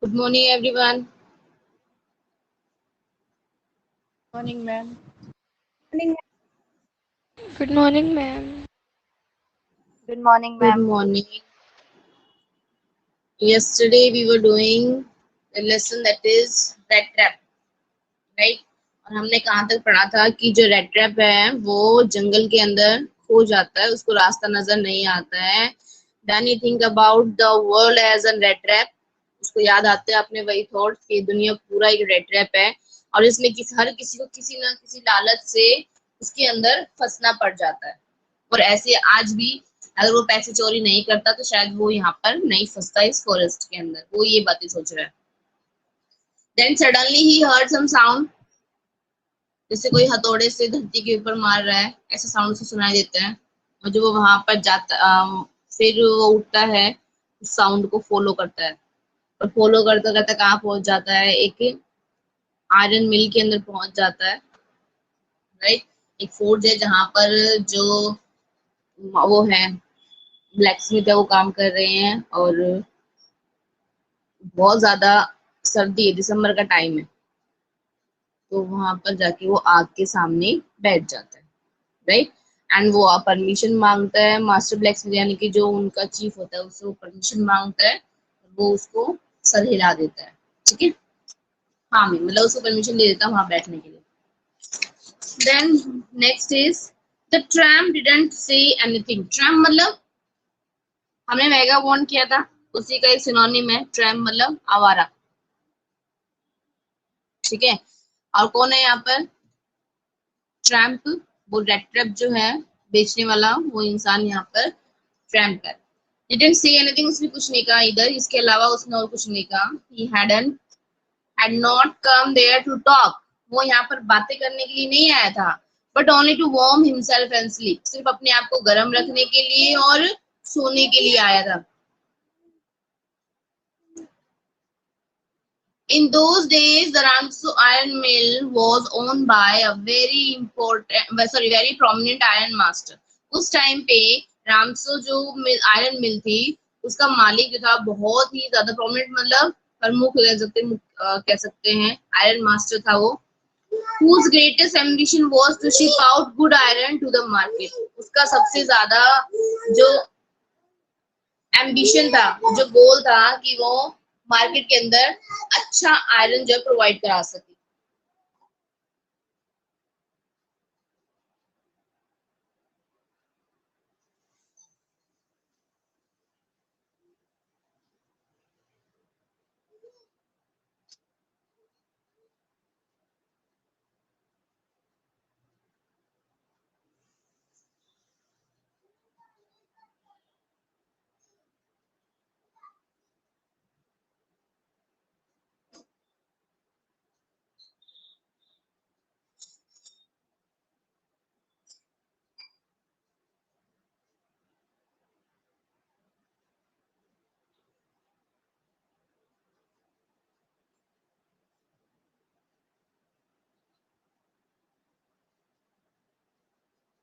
Good morning, everyone. Morning, ma'am. Morning. Good morning, ma'am. Good morning, Good ma'am. morning. Yesterday we were doing a lesson that is rat trap, right? और हमने कहाँ तक पढ़ा था कि जो red trap है वो जंगल के अंदर खो जाता है, उसको रास्ता नजर नहीं आता है. Then you think about the world as an red trap. उसको याद आते हैं अपने वही थॉट कि दुनिया पूरा एक रेड ट्रैप है और इसमें हर किसी को किसी ना किसी लालच से उसके अंदर फंसना पड़ जाता है. और ऐसे आज भी अगर वो पैसे चोरी नहीं करता तो शायद वो यहाँ पर नहीं फंसता इस फॉरेस्ट के अंदर. वो ये बातें सोच रहा है. Then suddenly he heard some sound, जैसे कोई हथौड़े से धरती के ऊपर मार रहा है, ऐसा साउंड उसे सुनाई देता है. और जब वो वहां पर जाता फिर वो उठता है, उस साउंड को फॉलो करता है और फॉलो करता करता कहाँ पहुंच जाता है, एक आयरन मिल के अंदर पहुंच जाता है. राइट. एक फोर्ज है जहाँ पर जो वो है ब्लैक स्मिथ है वो काम कर रहे हैं और बहुत ज्यादा सर्दी है, दिसंबर का टाइम है. तो वहां पर जाके वो आग के सामने बैठ जाता है. राइट. एंड वो परमिशन मांगता है मास्टर ब्लैक स्मिथ यानी कि जो उनका चीफ होता है उससे वो परमिशन मांगता है. वो उसको सर हिला देता है. ठीक है. हाँ मैं मतलब उसको परमिशन दे देता है वहां बैठने के लिए. Then next is the tram didn't say anything. Tram मतलब हमने मेगा वॉन्ट किया था, उसी का एक सिनोनिम है ट्रैम मतलब आवारा. ठीक है. और कौन है यहाँ पर ट्रैम्प? वो रेड ट्रैप जो है बेचने वाला वो इंसान यहाँ पर ट्रैम्प है. डिडंट से एनीथिंग, उसने कुछ नहीं कहा इधर, इसके अलावा उसने और कुछ नहीं कहा. ही had not come there to talk. वो यहाँ पर बातें करने के लिए नहीं आया था, but only to warm himself and sleep. सिर्फ अपने आप को गर्म रखने के लिए और सोने के लिए आया था. In those days, the Ramso iron mill was owned by a very prominent iron master. उस टाइम पे रामसो जो आयरन मिल थी उसका मालिक जो था बहुत ही ज्यादा प्रोमिनेंट मतलब प्रमुख कह सकते हैं आयरन मास्टर था वो. Whose greatest ambition was to ship out good iron to the market. उसका सबसे ज्यादा जो एम्बिशन था, जो गोल था कि वो मार्केट के अंदर अच्छा आयरन जो प्रोवाइड करा सके.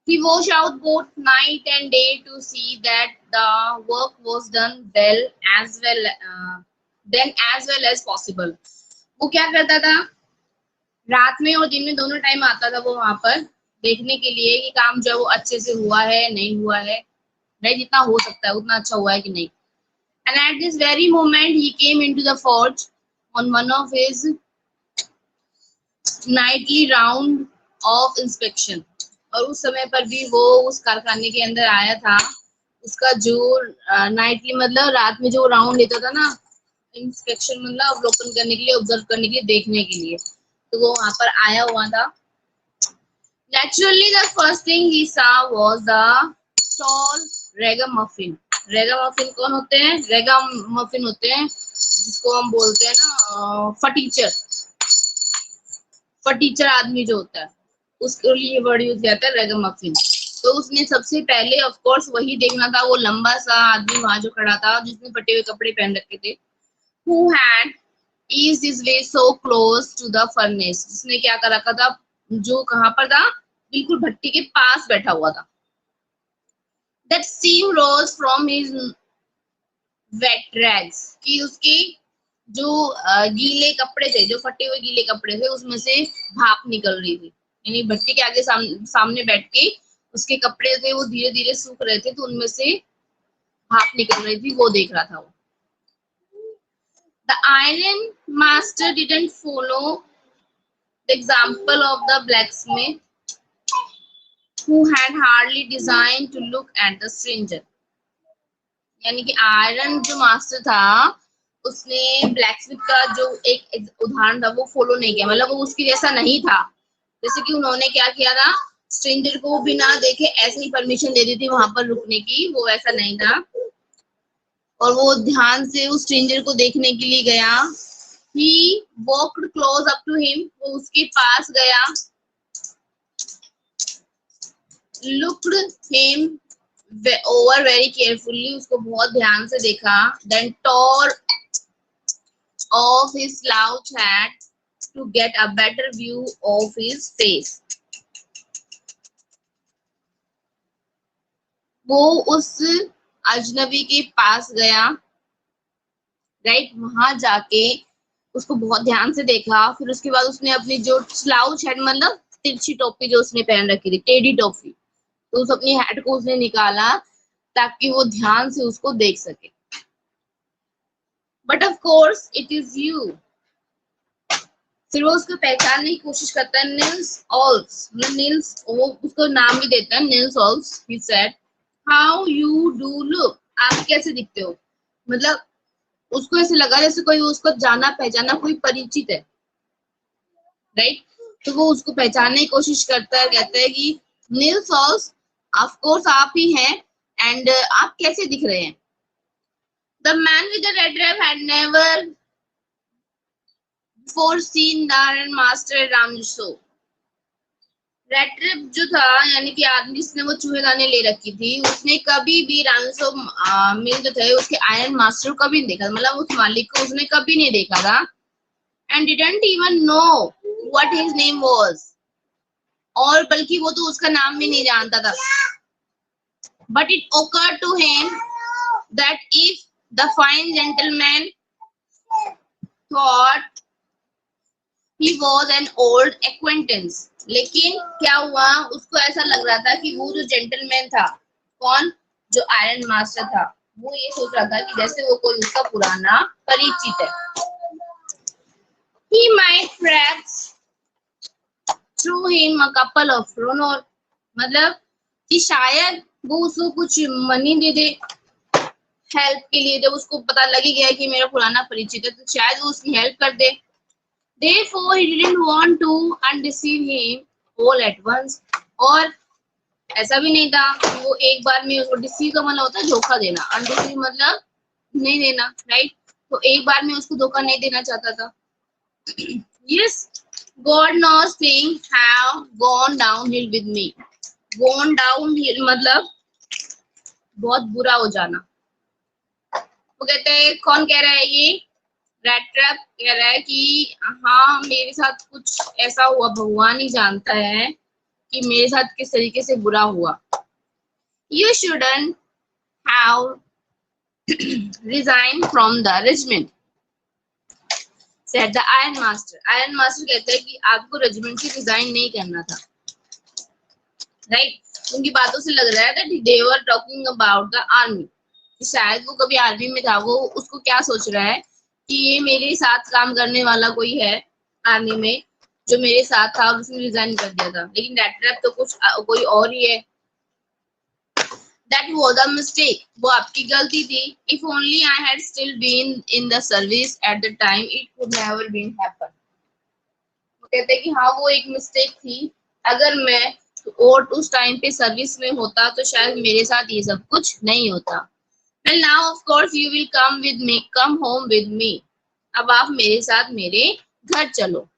He washed out both night and day to see that the work was done then as well as possible. वो क्या करता था, रात में और दिन में दोनों टाइम आता था वो वहां पर देखने के लिए कि काम जो है वो अच्छे से हुआ है नहीं हुआ है, नहीं जितना हो सकता है उतना अच्छा हुआ है कि नहीं. And at this very moment he came into the forge on one of his nightly round of inspection. और उस समय पर भी वो उस कारखाने के अंदर आया था. उसका जो नाइटली मतलब रात में जो राउंड लेता था ना, इंस्पेक्शन मतलब अवलोकन करने के लिए, ऑब्जर्व करने के लिए, देखने के लिए, तो वो वहां पर आया हुआ था. Naturally the first thing he saw was the tall ragamuffin. रेगामफिन कौन होते हैं? रेगामफिन होते हैं जिसको हम बोलते हैं ना फटीचर. फटीचर आदमी जो होता है उसके लिए वर्ड यूज किया जाता है रेगामफिन. तो उसने सबसे पहले ऑफ कोर्स वही देखना था, वो लंबा सा आदमी वहां जो खड़ा था जिसने फटे हुए कपड़े पहन रखे थे. Who had eased his way so close to the furnace. जिसने क्या कर रखा था, जो कहाँ पर था, बिल्कुल भट्टी के पास बैठा हुआ था. That steam rose from his wet rags, कि उसकी जो गीले कपड़े थे, जो फटे हुए गीले कपड़े थे, उसमें से भाप निकल रही थी। यानी भट्टी के आगे सामने बैठ के उसके कपड़े थे वो धीरे धीरे सूख रहे थे, तो उनमें से भाप निकल रही थी, वो देख रहा था वो। The iron master didn't follow the example of the blacksmith who had hardly designed to look at the stranger. यानी कि आयरन जो मास्टर था उसने ब्लैकस्मिथ का जो एक उदाहरण था वो फॉलो नहीं किया, मतलब वो उसकी जैसा नहीं था। जैसे कि उन्होंने क्या किया था, स्ट्रेंजर को बिना देखे ऐसे ही परमिशन दे दी थी वहां पर रुकने की, वो ऐसा नहीं था। और वो ध्यान से उस स्ट्रेंजर को देखने के लिए गया। He walked close up to him, वो उसके पास गया। Looked him over very carefully, उसको बहुत ध्यान से देखा। Then tore off his slouch hat to get a better view of his face. वो उस अजनबी के पास गया, राइट, वहां जाके उसको बहुत ध्यान से देखा। फिर उसके बाद उसने अपनी जो स्लाउच हैट, मतलब तिरछी टोपी जो उसने पहन रखी थी, टेढ़ी टोपी, तो उस अपनी हैट को उसने निकाला ताकि वो ध्यान से उसको देख सके। But of course it is you. फिर वो उसको पहचानने की कोशिश करता है। निल्स ऑल्स, निल्स, वो उसको नाम भी देता है, निल्स ऑल्स। He said, how you do look, आप कैसे दिखते हो। मतलब उसको ऐसे लगा जैसे कोई उसको जाना पहचाना, कोई परिचित है, राइट। तो वो उसको पहचानने की कोशिश करता है, कहता है कि निल्स ऑल्स, ऑफ कोर्स आप ही हैं, एंड आप कैसे दिख रहे हैं। The man with the red wrap had never before seen the iron master Ramjo. Red trip जो था, यानी कि आदमी जिसने वो चूहेदानी ले रखी थी, उसने कभी भी रामसो मिल जो थे उसके आयरन मास्टर को कभी नहीं देखा, मतलब उस मालिक को उसने कभी नहीं देखा था। And didn't even know what his name was, और बल्कि वो तो उसका नाम भी नहीं जानता था। But it occurred to him that if the fine gentleman thought he was an old acquaintance, लेकिन क्या हुआ, उसको ऐसा लग रहा था कि वो जो जेंटलमैन था, कौन, जो आयरन मास्टर था, वो ये सोच रहा था कि जैसे वो कोई उसका पुराना परिचित है। He might perhaps throw him a couple of kroner, मतलब कि शायद वो उसको कुछ मनी दे दे हेल्प के लिए। जब उसको पता लगी गया कि मेरा पुराना परिचित है, तो शायद वो उसकी हेल्प कर दे। Therefore he didn't want to undeceive him all at once, और ऐसा भी नहीं था कि वो एक बार में उसको, डिसीव का मतलब होता है धोखा देना, अनडिसीव मतलब नहीं देना, राइट। तो एक बार में उसको धोखा नहीं देना चाहता था। Yes, God knows things have gone downhill with me. Gone downhill मतलब बहुत बुरा हो जाना। वो कहते हैं, कौन कह रहा है ये, रेड ट्रैप कह रहा है कि हाँ मेरे साथ कुछ ऐसा हुआ, भगवान ही जानता है कि मेरे साथ किस तरीके से बुरा हुआ। You shouldn't have resigned from the regiment, said the Iron Master. Iron Master कहते हैं कि आपको रेजिमेंट से रिजाइन नहीं करना था, राइट। उनकी बातों से लग रहा है that they were talking about the army, शायद वो कभी आर्मी में था। वो उसको क्या सोच रहा है कि ये मेरे साथ काम करने वाला कोई है आर्मी में जो मेरे साथ था और उसने रिजाइन कर दिया था, लेकिन रेड ट्रैप तो कुछ कोई और ही है। That was a mistake, वो आपकी गलती थी। If only I had still been in the service at the time, it could never been happen. वो कहते हैं कि हाँ वो एक मिस्टेक थी, अगर मैं और उस टाइम पे सर्विस में होता तो शायद मेरे साथ ये सब कुछ नहीं होता। Well, now of course you will come with me, come home with me. अब आप मेरे साथ मेरे घर चलो।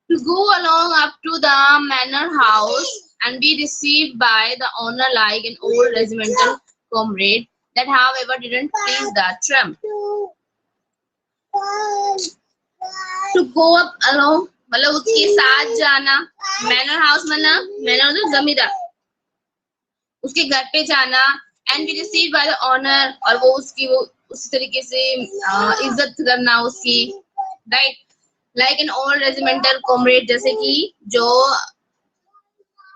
To go along up to the manor house and be received by the owner like an old regimental comrade. That, however, didn't please the tramp. To go up along मतलब उसके साथ जाना, मैनर हाउस मतलब manner जमींदार, उसके घर पे जाना, and be received by the owner, और वो उसकी वो उस तरीके से इज्जत करना उसकी, right, like an old regimental comrade, जैसे कि जो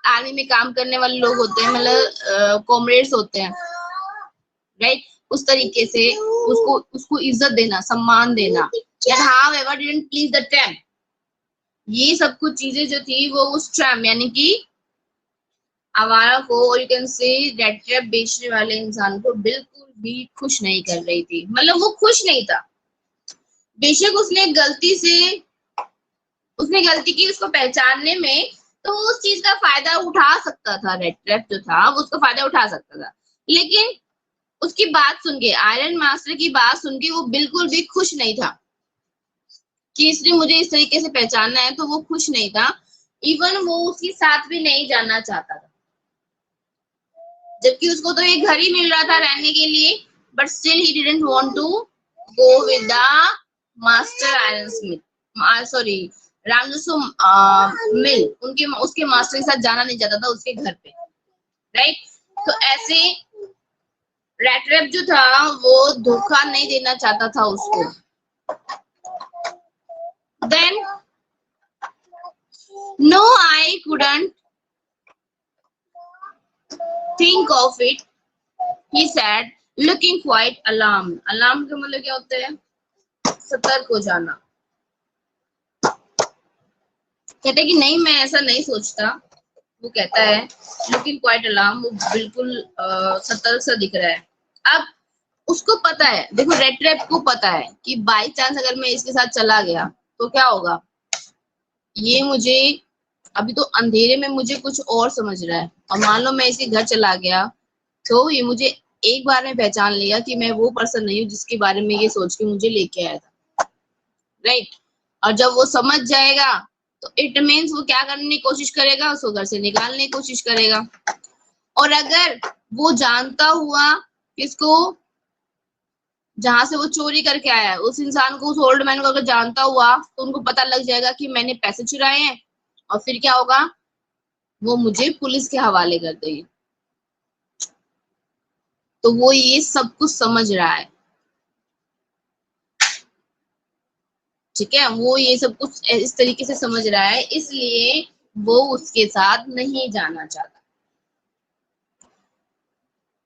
आर्मी में काम करने वाले लोग होते हैं, मतलब कॉमरेड्स होते हैं, राइट, उस तरीके से उसको इज्जत देना, सम्मान देना। however didn't please the tramp, ये सब कुछ चीजें जो थी वो उस ट्रैम्प यानी कि आवारा को, और you can say red trap बेचने वाले इंसान को बिल्कुल भी खुश नहीं कर रही थी। मतलब वो खुश नहीं था, बेशक उसने गलती की उसको पहचानने में, तो वो उस चीज का फायदा उठा सकता था, रेड ट्रैप जो था वो उसका फायदा उठा सकता था, लेकिन उसकी बात सुन के, आयरन मास्टर की बात सुन के वो बिल्कुल भी खुश नहीं था कि इसने मुझे इस तरीके से पहचानना है, तो वो खुश नहीं था। इवन वो उसके साथ भी नहीं जाना चाहता था, जबकि उसको तो एक घर ही मिल रहा था रहने के लिए, but still he didn't want to go with the master iron smith, sorry रामजसो मिल, उसके मास्टर के साथ जाना नहीं चाहता था उसके घर पे, राइट। तो ऐसे रेड ट्रैप जो था वो धोखा नहीं देना चाहता था उसको। Then no, I couldn't think of it, he said, looking quite alarmed. Alarmed का मतलब क्या होता है? सतर्क हो जाना। कहते कि नहीं, मैं ऐसा नहीं सोचता। वो कहता है looking quite alarmed, वो बिल्कुल सतर्क सा दिख रहा है। अब उसको पता है, देखो रेड ट्रैप को पता है कि बाई चांस अगर मैं इसके साथ चला गया तो क्या होगा, ये मुझे अभी तो अंधेरे में मुझे कुछ और समझ रहा है, और मान लो मैं इसके घर चला गया तो ये मुझे एक बार में पहचान लिया कि मैं वो पर्सन नहीं हूँ जिसके बारे में ये सोच के मुझे लेके आया था, राइट। और जब वो समझ जाएगा तो इट मीन्स वो क्या करने की कोशिश करेगा, उसको घर से निकालने की कोशिश करेगा। और अगर वो जानता हुआ किसको, जहां से वो चोरी करके आया है, उस इंसान को, उस ओल्ड मैन को अगर जानता हुआ, तो उनको पता लग जाएगा कि मैंने पैसे चुराए हैं, और फिर क्या होगा, वो मुझे पुलिस के हवाले कर देगी। तो वो ये सब कुछ समझ रहा है, ठीक है, वो ये सब कुछ इस तरीके से समझ रहा है, इसलिए वो उसके साथ नहीं जाना चाहता।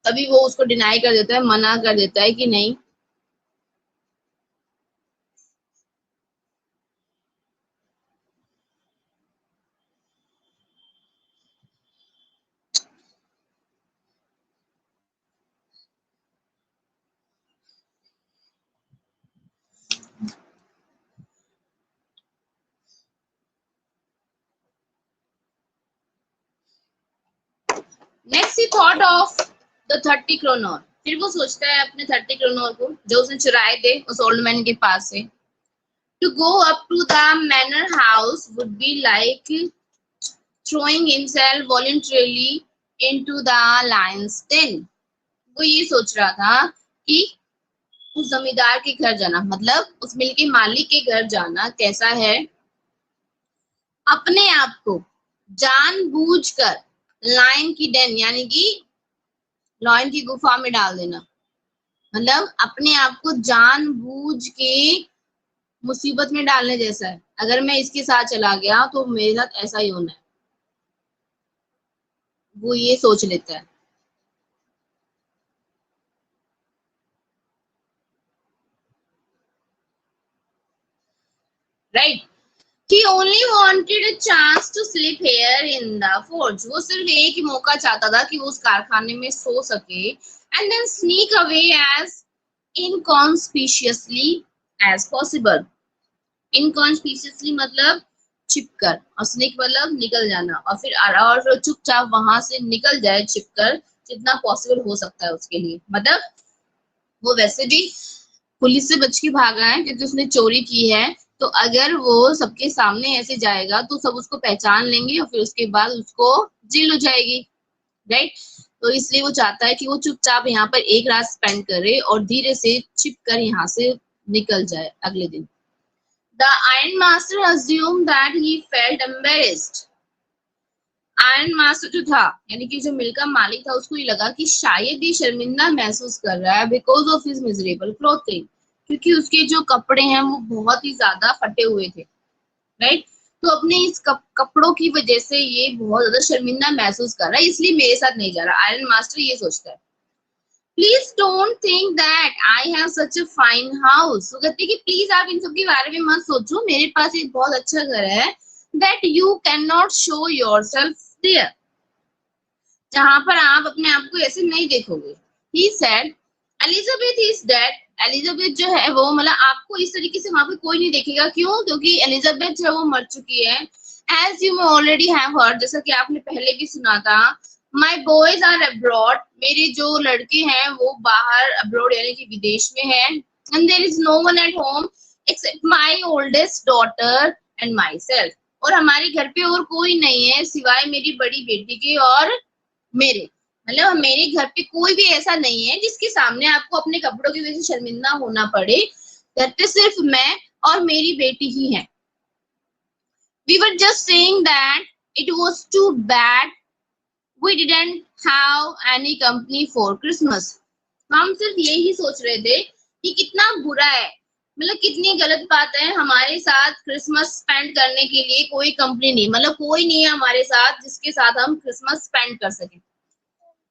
तभी वो उसको डिनाई कर देता है, मना कर देता है कि नहीं। Next he thought of the 30 kroner, फिर वो सोचता है अपने 30 क्रोनर को जो उसने चुराए थे उस ओल्ड मैन के पास से। To go up to the manor house would be like throwing himself voluntarily into the lion's den. वो ये सोच रहा था कि उस जमींदार के घर जाना, मतलब उस मिल के मालिक के घर जाना कैसा है, अपने आप को जानबूझकर लायन की डेन यानी कि लायन की गुफा में डाल देना, मतलब अपने आप को जानबूझ के मुसीबत में डालने जैसा है। अगर मैं इसके साथ चला गया तो मेरे साथ ऐसा ही होना है, वो ये सोच लेता है। Right, he only wanted a chance to sleep here in the forge. वो सिर्फ एक ही मौका चाहता था कि वो उस कारखाने में सो सके, and then sneak away as inconspicuously as possible. Inconspicuously मतलब छिपकर, और स्निक मतलब निकल जाना, और फिर और चुपचाप वहां से निकल जाए छिपकर, जितना पॉसिबल हो सकता है उसके लिए। मतलब वो वैसे भी पुलिस से बच के भागा है क्योंकि उसने चोरी की है, तो अगर वो सबके सामने ऐसे जाएगा तो सब उसको पहचान लेंगे और फिर उसके बाद उसको जेल हो जाएगी, राइट। तो इसलिए वो चाहता है कि वो चुपचाप यहाँ पर एक रात स्पेंड करे और धीरे से छिप कर यहाँ से निकल जाए अगले दिन। The Iron Master assumed that he felt embarrassed. Iron master जो था यानी कि जो मिल का मालिक था, उसको ये लगा कि शायद ये शर्मिंदा महसूस कर रहा है because of his miserable clothing, क्योंकि उसके जो कपड़े हैं वो बहुत ही ज्यादा फटे हुए थे, राइट। तो अपने इस कपड़ों की वजह से ये बहुत ज्यादा शर्मिंदा महसूस कर रहा है, इसलिए मेरे साथ नहीं जा रहा। आयरन मास्टर ये सोचता है। Please don't think that I have such a fine house. वो कहते कि प्लीज आप इन सब के बारे में मत सोचो, मेरे पास एक बहुत अच्छा घर है, that you can not show yourself there, जहां पर आप अपने आप को ऐसे नहीं देखोगे। He said Elizabeth is dead. Elizabeth जो है वो मतलब आपको इस तरीके से वहां पे कोई नहीं देखेगा। क्यों? क्योंकि एलिजाबेथ जो है वो मर चुकी है। As you may already have heard, जैसा कि आपने पहले भी सुना था, माई बॉयज आर अब्रॉड, मेरे जो लड़के हैं वो बाहर अब्रॉड यानी कि विदेश में है। And there is no one at home except my oldest daughter and myself, और हमारे घर पे और कोई नहीं है सिवाय मेरी बड़ी बेटी के और मेरे। मतलब मेरे घर पे कोई भी ऐसा नहीं है जिसके सामने आपको अपने कपड़ों की वजह से शर्मिंदा होना पड़े। घर पे सिर्फ मैं और मेरी बेटी ही है। We were just saying that it was too bad we didn't have any company for Christmas. हम सिर्फ यही सोच रहे थे कि कितना बुरा है, मतलब कितनी गलत बात है, हमारे साथ क्रिसमस स्पेंड करने के लिए कोई कंपनी नहीं, मतलब कोई नहीं है हमारे साथ जिसके साथ हम क्रिसमस स्पेंड कर सकें।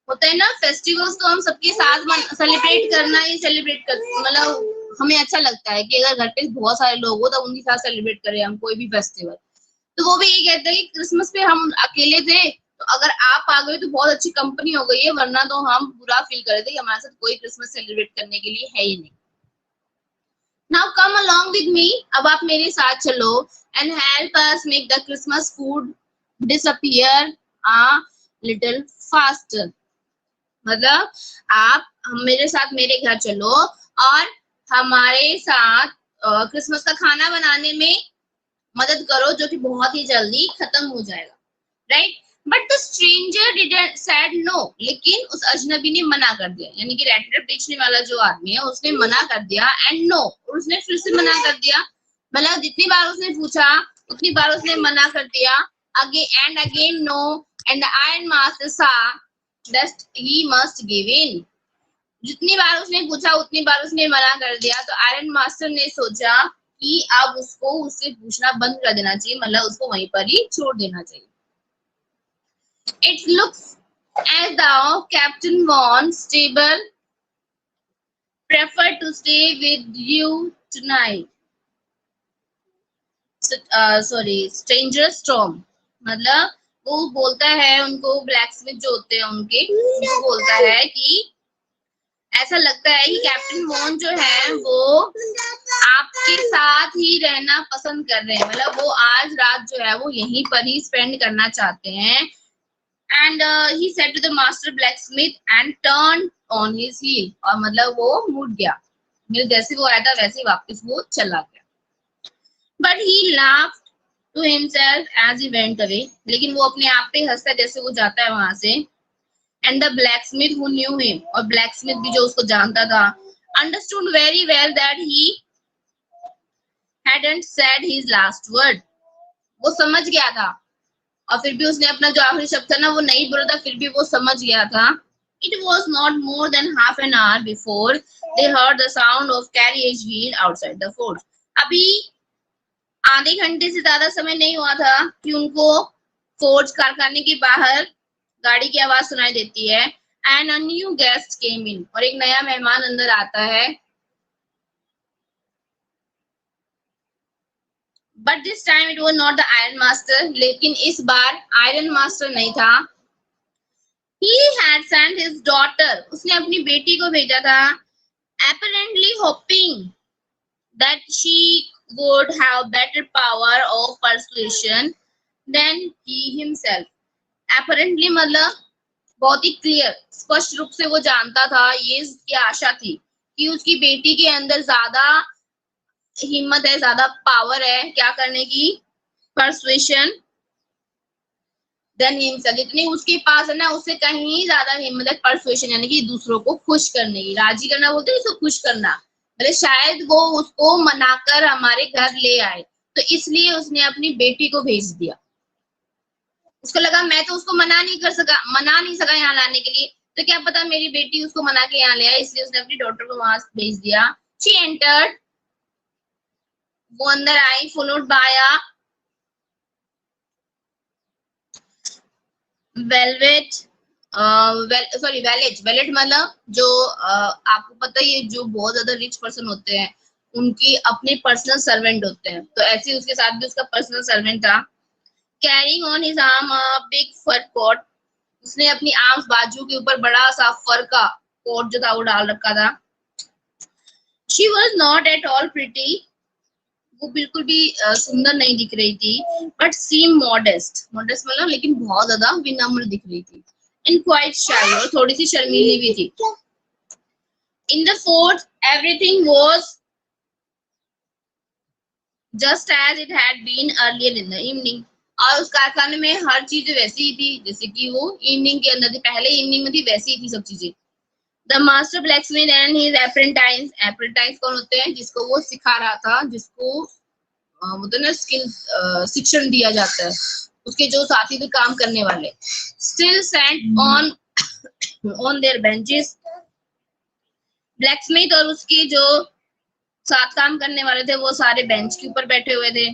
होता है ना फेस्टिवल्स, तो हम सबके साथ सेलिब्रेट करना ही सेलिब्रेट कर, मतलब हमें अच्छा लगता है कि अगर घर पे बहुत सारे लोग हो तो उनके साथ सेलिब्रेट करें हम कोई भी फेस्टिवल। तो वो भी ये कहते हैं कि क्रिसमस पे हम अकेले थे, तो अगर आप आ गए तो बहुत अच्छी कंपनी हो गई है, वरना तो हम बुरा फील कर रहे थे कि हमारे साथ कोई क्रिसमस सेलिब्रेट करने के लिए है ही नहीं। Now come along with me, अब आप मेरे साथ चलो, and help us make the Christmas food disappear a little faster. मतलब आप मेरे साथ मेरे घर चलो और हमारे साथ क्रिसमस का खाना बनाने में मदद करो, जो कि बहुत ही जल्दी खत्म हो जाएगा, right. But the stranger didn't said no, लेकिन उस अजनबी ने मना कर दिया, यानी कि रेड टेप बेचने वाला जो आदमी है उसने मना कर दिया। एंड नो, और उसने फिर से मना कर दिया, मतलब जितनी बार उसने पूछा उतनी बार उसने मना कर दिया। Again and again no, and the iron master saw that he must give in. जितनी बार उसने पूछा उतनी बार उसने मना कर दिया। तो आयरन मास्टर ने सोचा कि अब उसको उससे पूछना बंद कर देना चाहिए, मतलब उसको वहीं पर ही छोड़ देना चाहिए। It looks as though Captain Von Stable preferred to stay with you tonight. Stranger Storm, मतलब वो बोलता है उनको, ब्लैकस्मिथ जो होते हैं उनको बोलता है कि ऐसा लगता है कि कैप्टन वॉन जो है वो आपके साथ ही रहना पसंद कर रहे हैं, मतलब वो आज रात जो है वो यहीं पर ही स्पेंड करना चाहते हैं। And he said to the master blacksmith and turn on his heel, और मतलब वो मुड़ गया, मतलब जैसे वो आया था वैसे ही वापस वो चला गया। But he laughed to himself as he went away, लेकिन वो अपने आप पे हंसता जैसे वो जाता है वहां से। And the blacksmith who knew him, और blacksmith भी जो उसको जानता था, understood very well that he hadn't said his last word. वो समझ गया था, और फिर भी उसने अपना जो आखिरी शब्द था ना वो नहीं बोला था, फिर भी वो समझ गया था। It was not more than half an hour before they heard the sound of carriage wheel outside the fort. अभी आधे घंटे से ज्यादा समय नहीं हुआ था कि उनको फोर्ट कारखाने के बाहर गाड़ी की आवाज सुनाई देती है। एंड अ न्यू गेस्ट केम इन, और एक नया मेहमान अंदर आता है। But this time it was not the iron master, लेकिन इस बार आयरन मास्टर नहीं था। He had sent his daughter, उसने अपनी बेटी को भेजा था, apparently hoping that she would have better power of persuasion than he himself. Apparently मतलब बहुत ही क्लियर, स्पष्ट रूप से वो जानता था, ये उसकी आशा थी कि उसकी बेटी के अंदर ज्यादा हिम्मत है, ज्यादा पावर है क्या करने की, परसुएशन देन हिमसेल्फ। जितनी उसके पास है ना उससे कहीं ज्यादा हिम्मत है परसुएशन, यानी कि दूसरों को खुश करने की, राजी करना बोलते हैं इसको, खुश करना, मतलब शायद वो उसको मनाकर हमारे घर ले आए, तो इसलिए उसने अपनी बेटी को भेज दिया। उसको लगा मैं तो उसको मना नहीं सका यहाँ लाने के लिए, तो क्या पता मेरी बेटी उसको मना के यहाँ ले आए, इसलिए उसने अपनी डॉटर को वहां भेज दिया। She entered, वो अंदर आई, followed by a velvet wallet मतलब जो आपको पता ही है, जो बहुत ज्यादा रिच पर्सन होते हैं उनकी अपने पर्सनल सर्वेंट होते हैं, तो ऐसे उसके साथ भी उसका पर्सनल सर्वेंट था। Carrying on his arm a big fur coat, उसने अपनी आर्म्स बाजू के ऊपर बड़ा सा फर का कोट जो था वो डाल रखा था। She was not at all pretty, वो बिल्कुल भी सुंदर नहीं दिख रही थी, बट सीम मॉडेस्ट, मॉडेस्ट मतलब लेकिन बहुत ज्यादा विनम्र दिख रही थी। एंड क्वाइट शाई, और थोड़ी सी शर्मीली भी थी। In the fourth everything was just as it had been earlier in the evening, और उस कारखाने में हर चीज वैसी ही थी जैसे कि वो इवनिंग के अंदर थी, पहले इवनिंग में थी वैसी ही थी सब चीजें। The master blacksmith and his apprentice, apprentice कौन होते हैं, जिसको वो सिखा रहा था, जिसको मतलब ना स्किल शिक्षण दिया जाता है, उसके जो साथी थे काम करने वाले। Still set on their benches, blacksmith और उसके जो साथ काम करने वाले थे वो सारे बेंच के ऊपर बैठे हुए थे।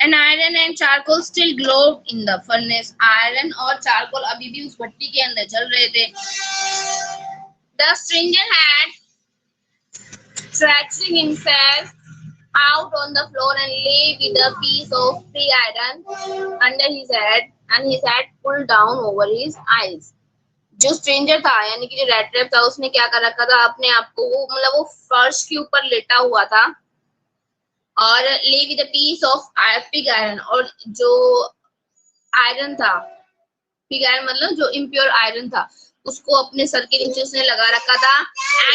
And iron and charcoal still glowed in the furnace, iron और चारकोल अभी भी उस भट्टी के अंदर जल रहे थे। The stranger had stretching himself out on the floor and lay with a piece of pig iron under his head and his head pulled down over his eyes. जो स्ट्रेंजर था यानी कि जो रेड ट्रैप था उसने क्या कर रखा था, अपने आप को मतलब वो फर्श के ऊपर लेटा हुआ था और lay with a piece of pig iron, और जो आयरन था, पिग आयरन मतलब जो इम्प्योर आयरन था, उसको अपने सर के नीचे उसने लगा रखा था।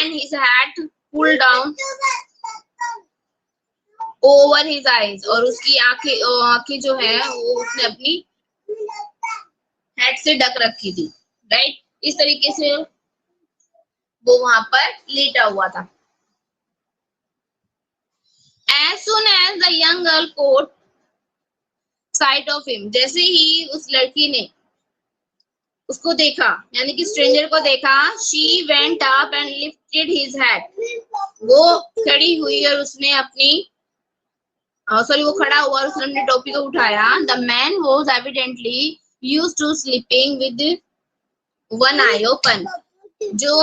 And his hat pull down over his eyes, और उसकी आंखें जो है वो उसने अपनी हेड से ढक रखी थी। राइट, इस तरीके से वो वहां पर लेटा हुआ था। As soon as the young girl caught sight of him, जैसे ही उस लड़की ने उसको देखा यानी कि स्ट्रेंजर को देखा, she went up and lifted his hat, वो खड़ी हुई और उसने अपनी वो खड़ा हुआ और उसने अपनी टोपी को उठाया। The man was evidently used to sleeping with one eye open, जो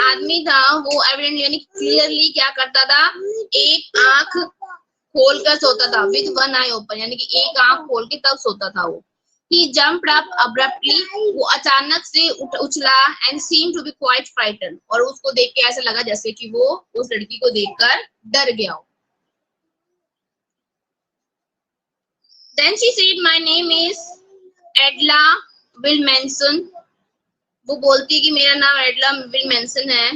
आदमी था वो एविडेंटली यानी क्लियरली क्या करता था, एक आंख खोल कर सोता था। विद वन आई ओपन यानी कि एक आंख खोल के तब सोता था वो। He jumped up abruptly, वो अचानक से उछला and seemed to be quite frightened, और उसको देख के ऐसा लगा जैसे कि वो उस लड़की को देखकर डर गया हो। Then she said, my name is Edla Wilmanson, वो बोलती है कि मेरा नाम एडला विलमेंसन है।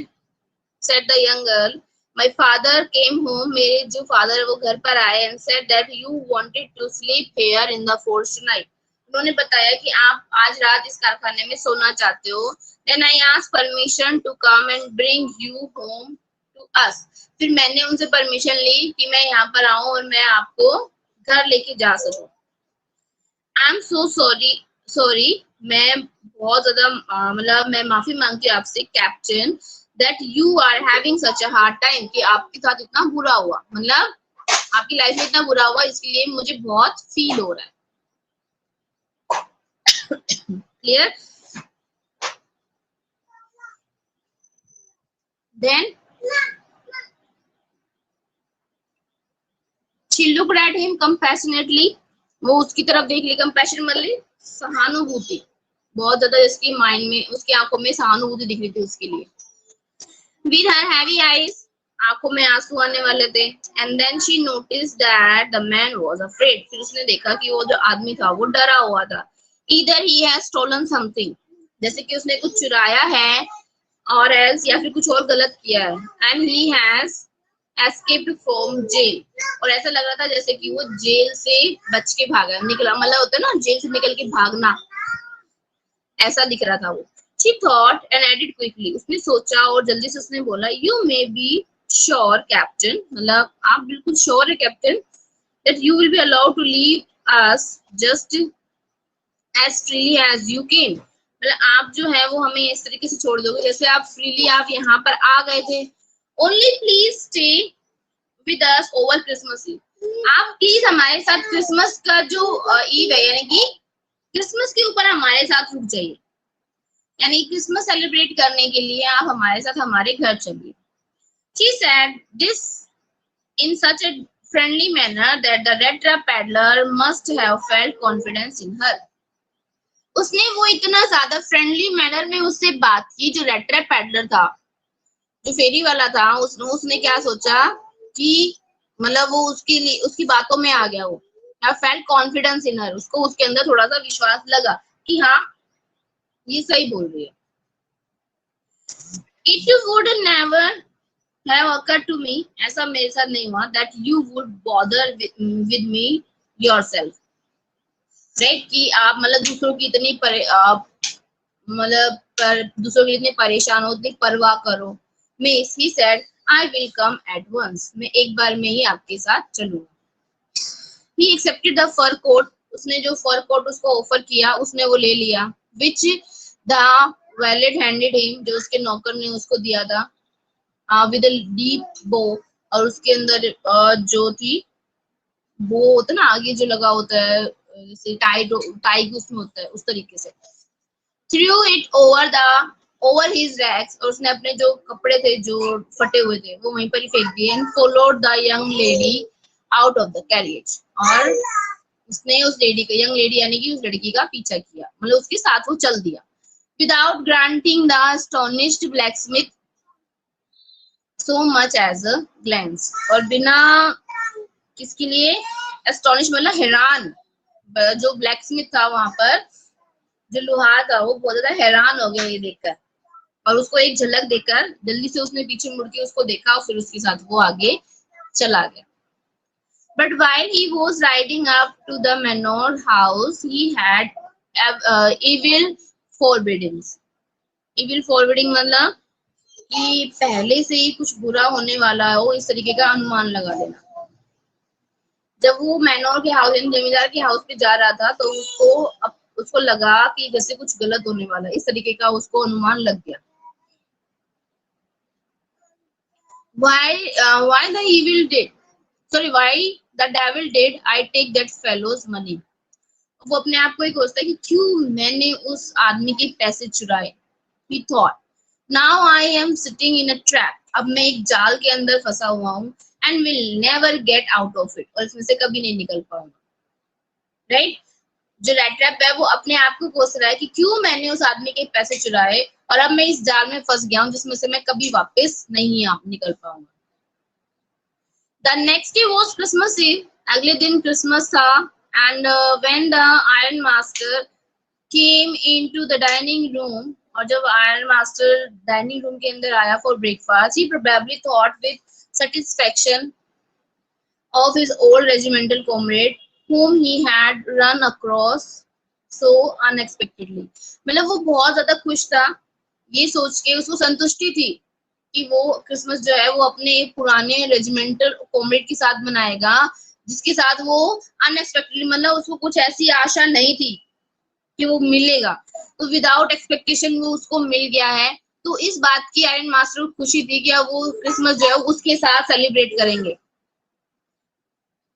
Said the young girl, my father came home, मेरे जो फादर है वो घर पर आए, and said that you wanted to sleep here in the forest tonight, उन्होंने बताया कि आप आज रात इस कारखाने में सोना चाहते हो। Then I asked permission to come and bring you home to us, फिर मैंने उनसे परमिशन ली कि मैं यहाँ पर आऊँ और मैं आपको घर लेके जा सकूं। I'm so sorry, मैं बहुत ज्यादा मतलब मैं माफी मांगती हूँ आपसे captain, that you are having such a hard time, कि आपके साथ इतना बुरा हुआ, मतलब आपकी लाइफ में इतना बुरा हुआ, इसके लिए मुझे बहुत फील हो रहा है। Clear? Then she looked at him compassionately, वो उसकी तरफ देख ली। कंपैशन मतलब सहानुभूति, बहुत ज्यादा इसकी माइंड में, उसकी आंखों में सहानुभूति दिख रही थी उसके लिए। With her heavy eyes, आंखों में आंसू आने वाले थे। And then she noticed that the man was afraid, फिर उसने देखा कि वो जो आदमी था वो डरा हुआ था। Either he has stolen something, जैसे कि उसने कुछ चुराया है, और else या फिर कुछ और गलत किया है। And he has escaped from jail, और ऐसा लग रहा था जैसे कि वो जेल से बच के भागा, निकला, मतलब होता है ना जेल से निकल के भागना, ऐसा दिख रहा था वो। She thought and added quickly, उसने सोचा और जल्दी से उसने बोला, you may be sure captain, मतलब आप बिल्कुल श्योर है captain, that you will be allowed to leave us just as freely as you came, मतलब आप जो है वो हमें इस तरीके से छोड़ दोगे जैसे आप फ्रीली आप यहाँ पर आ गए थे only please stay with us over Christmas Eve, आप प्लीज हमारे साथ क्रिसमस का जो ईव है यानी कि क्रिसमस के ऊपर हमारे साथ रुक जाइए, यानी क्रिसमस सेलिब्रेट करने के लिए आप हमारे साथ हमारे घर चलिए। She said this in such a friendly manner that the red trap peddler must have felt confidence in her. उसने वो इतना ज्यादा फ्रेंडली मैनर में उससे बात की, जो रेड ट्रैप पैडलर था, जो फेरी वाला था, उसने क्या सोचा कि मतलब वो उसकी बातों में आ गया, वो फेल्ट कॉन्फिडेंस इन हर, उसको उसके अंदर थोड़ा सा विश्वास लगा कि हाँ ये सही बोल रही है। It would never have occurred to me, ऐसा मेरे साथ नहीं हुआ, that you would bother with me yourself, right? कि आप मतलब दूसरों की इतनी दूसरों के लिए इतने परेशान हो, इतनी परवाह करो। Miss, he said, I will come at once. मैं एक बार में ही आपके साथ चलूंगा। He accepted the fur coat. उसने जो फर कोट उसको ऑफर किया, उसने वो ले लिया। Which the valet handed him, जो उसके नौकर ने उसको दिया था, with a deep bow, और उसके अंदर जो थी बो होता है ना आगे जो लगा होता है, जैसे टाई उसमें होता है, उस तरीके से। Threw it over his rags, और उसने अपने जो कपड़े थे जो फटे हुए थे वो वहीं पर ही फेंक दिए। And followed the young lady out of the carriage, और उसने उस लेडी का, यंग लेडी यानी कि उस लड़की का पीछा किया, मतलब उसके साथ वो चल दिया। Without granting the astonished blacksmith so much as a glance, और बिना किसके लिए एस्टोनिश मतलब हैरान, जो ब्लैकस्मिथ था वहां पर, जो लोहार था, वो बहुत ज्यादा हैरान हो गया ये देखकर, और उसको एक झलक देकर जल्दी से उसने पीछे मुड़ के उसको देखा और फिर उसके साथ वो आगे चला गया। But while he was riding up to the manor house, he had evil forebodings. Evil foreboding मतलब कि पहले से ही कुछ बुरा होने वाला हो, इस तरीके का अनुमान लगा लेना। जब वो मैनोर के हाउस, जमींदार के हाउस पे जा रहा था, तो उसको लगा कि जैसे कुछ गलत होने वाला है, इस तरीके का उसको अनुमान लग गया। Why the devil did I take that fellow's money? वो अपने आप को ही सोचता है कि क्यों मैंने उस आदमी के पैसे चुराए। He thought, now I am sitting in a trap. अब मैं एक जाल के अंदर फंसा हुआ हूँ, and will never get out of it. और इसमें से कभी नहीं निकल पाऊंगा, राइट? जो रेड ट्रैप है वो अपने आप को कोस रहा है कि क्यों मैंने उस आदमी के पैसे चुराए, और अब मैं इस जाल में फंस गया हूँ जिसमें से मैं कभी वापस नहीं निकल पाऊंगा। The next day was Christmas Eve. अगले दिन क्रिसमस था, and when the iron master came into the dining room, और जब आयरन मास्टर डाइनिंग रूम के अंदर आया for breakfast, he probably thought with satisfaction of his old regimental comrade whom he had run across so unexpectedly. मतलब वो बहुत ज्यादा खुश था, ये सोच के उसको संतुष्टि थी कि वो क्रिसमस जो है वो अपने पुराने रेजिमेंटल कॉमरेड के साथ मनाएगा, जिसके साथ वो अनएक्सपेक्टेडली, मतलब उसको कुछ ऐसी आशा नहीं थी कि वो मिलेगा, तो विदाउट एक्सपेक्टेशन वो उसको मिल गया है। तो इस बात की आयरन मास्टर को खुशी थी कि अब वो क्रिसमस जो है उसके साथ सेलिब्रेट करेंगे,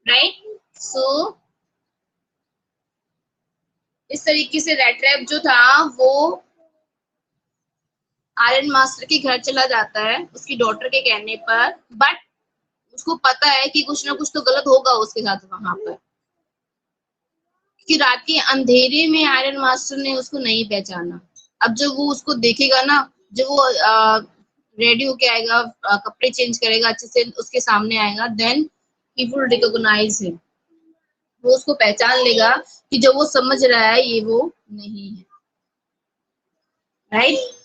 राइट? सो इस तरीके से रेड ट्रैप जो था वो आयरन मास्टर के घर चला जाता है उसकी डॉटर के कहने पर, बट उसको पता है कि कुछ ना कुछ तो गलत होगा उसके साथ वहां पर, कि रात के अंधेरे में आयरन मास्टर ने उसको नहीं पहचाना। अब जब वो उसको देखेगा ना, जब वो रेडी होके आएगा, कपड़े चेंज करेगा, अच्छे से उसके सामने आएगा, then he will recognise him, वो उसको पहचान लेगा कि जो वो समझ रहा है ये वो नहीं है, राइट?